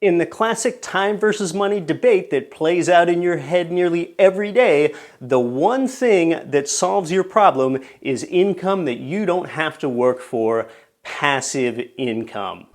In the classic time versus money debate that plays out in your head nearly every day, the one thing that solves your problem is income that you don't have to work for, passive income.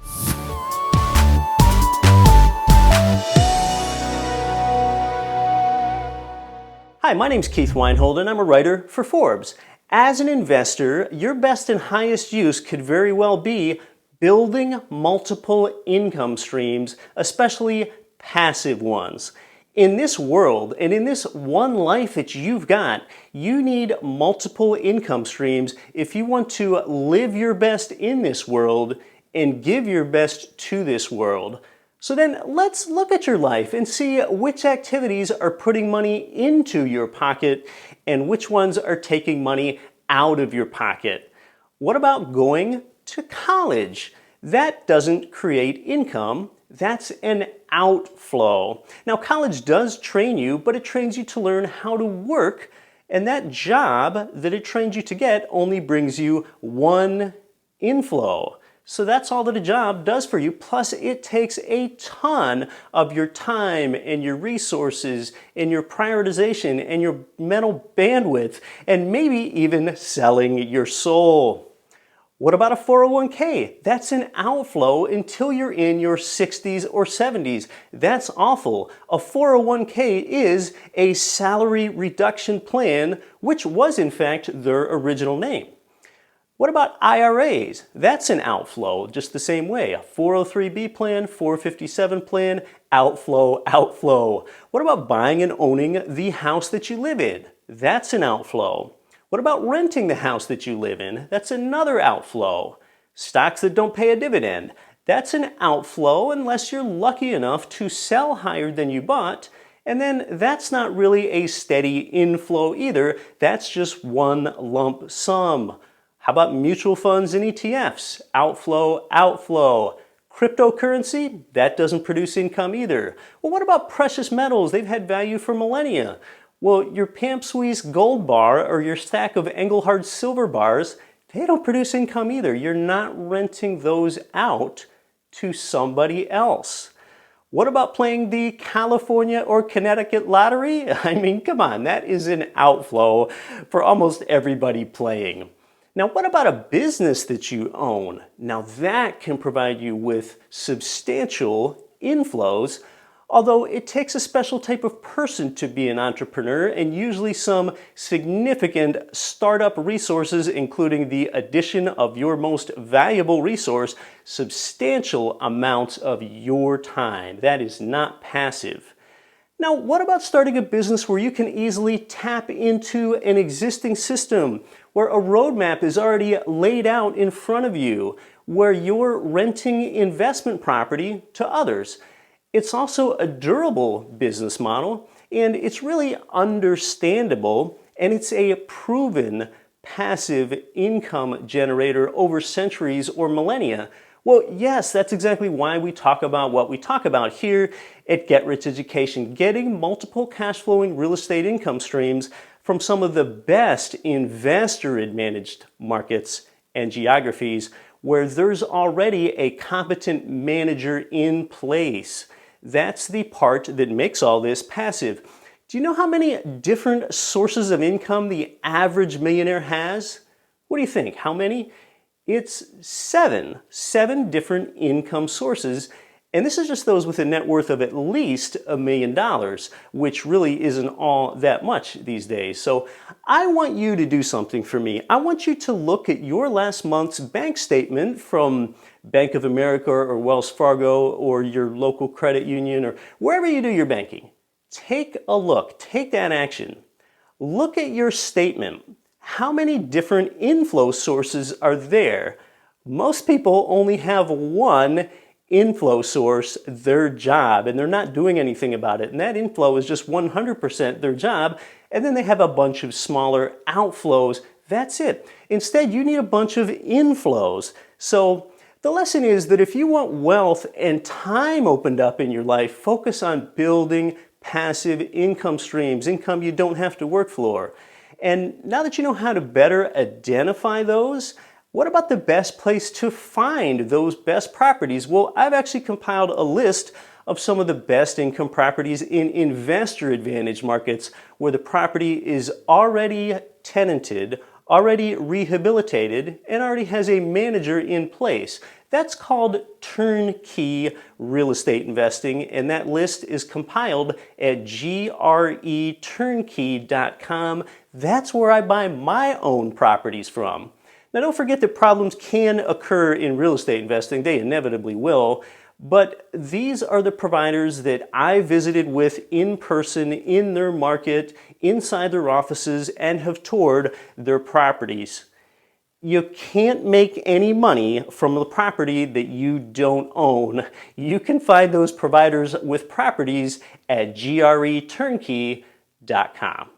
Hi, my name's Keith Weinhold and I'm a writer for Forbes. As an investor, your best and highest use could very well be building multiple income streams, especially passive ones. In this world and in this one life that you've got, you need multiple income streams if you want to live your best in this world and give your best to this world. So then let's look at your life and see which activities are putting money into your pocket and which ones are taking money out of your pocket. What about going to college? That doesn't create income. That's an outflow. Now, college does train you, but it trains you to learn how to work, and that job that it trains you to get only brings you one inflow. So that's all that a job does for you, plus it takes a ton of your time and your resources and your prioritization and your mental bandwidth and maybe even selling your soul. What about a 401k? That's an outflow until you're in your 60s or 70s. That's awful. A 401k is a salary reduction plan, which was in fact their original name. What about IRAs? That's an outflow, just the same way. A 403b plan, 457 plan, outflow, outflow. What about buying and owning the house that you live in? That's an outflow. What about renting the house that you live in? That's another outflow. Stocks that don't pay a dividend. That's an outflow unless you're lucky enough to sell higher than you bought. And then that's not really a steady inflow either. That's just one lump sum. How about mutual funds and ETFs? Outflow, outflow. Cryptocurrency? That doesn't produce income either. Well, what about precious metals? They've had value for millennia. Well, your Pam Suisse gold bar or your stack of Engelhard silver bars, they don't produce income either. You're not renting those out to somebody else. What about playing the California or Connecticut lottery? I mean, come on, that is an outflow for almost everybody playing. Now, what about a business that you own? Now, that can provide you with substantial inflows, although it takes a special type of person to be an entrepreneur and usually some significant startup resources, including the addition of your most valuable resource, substantial amounts of your time. That is not passive. Now, what about starting a business where you can easily tap into an existing system, where a roadmap is already laid out in front of you, where you're renting investment property to others? It's also a durable business model, and it's really understandable, and it's a proven passive income generator over centuries or millennia. Well, yes, that's exactly why we talk about what we talk about here at Get Rich Education, getting multiple cash flowing real estate income streams from some of the best investor-advantaged markets and geographies where there's already a competent manager in place. That's the part that makes all this passive. Do you know how many different sources of income the average millionaire has? What do you think? How many? It's seven different income sources. And this is just those with a net worth of at least $1 million, which really isn't all that much these days. So I want you to do something for me. I want you to look at your last month's bank statement from Bank of America or Wells Fargo or your local credit union or wherever you do your banking. Take a look. Take that action. Look at your statement. How many different inflow sources are there? Most people only have one inflow source, their job, and they're not doing anything about it. And that inflow is just 100% their job. And then they have a bunch of smaller outflows. That's it. Instead, you need a bunch of inflows. So the lesson is that if you want wealth and time opened up in your life, focus on building passive income streams, income you don't have to work for. And now that you know how to better identify those, What about the best place to find those best properties? Well, I've actually compiled a list of some of the best income properties in investor advantage markets where the property is already tenanted, already rehabilitated, and already has a manager in place. That's called turnkey real estate investing, and that list is compiled at greturnkey.com. That's where I buy my own properties from. Now don't forget that problems can occur in real estate investing. They inevitably will. But these are the providers that I visited with in person, in their market, inside their offices, and have toured their properties. You can't make any money from the property that you don't own. You can find those providers with properties at greturnkey.com.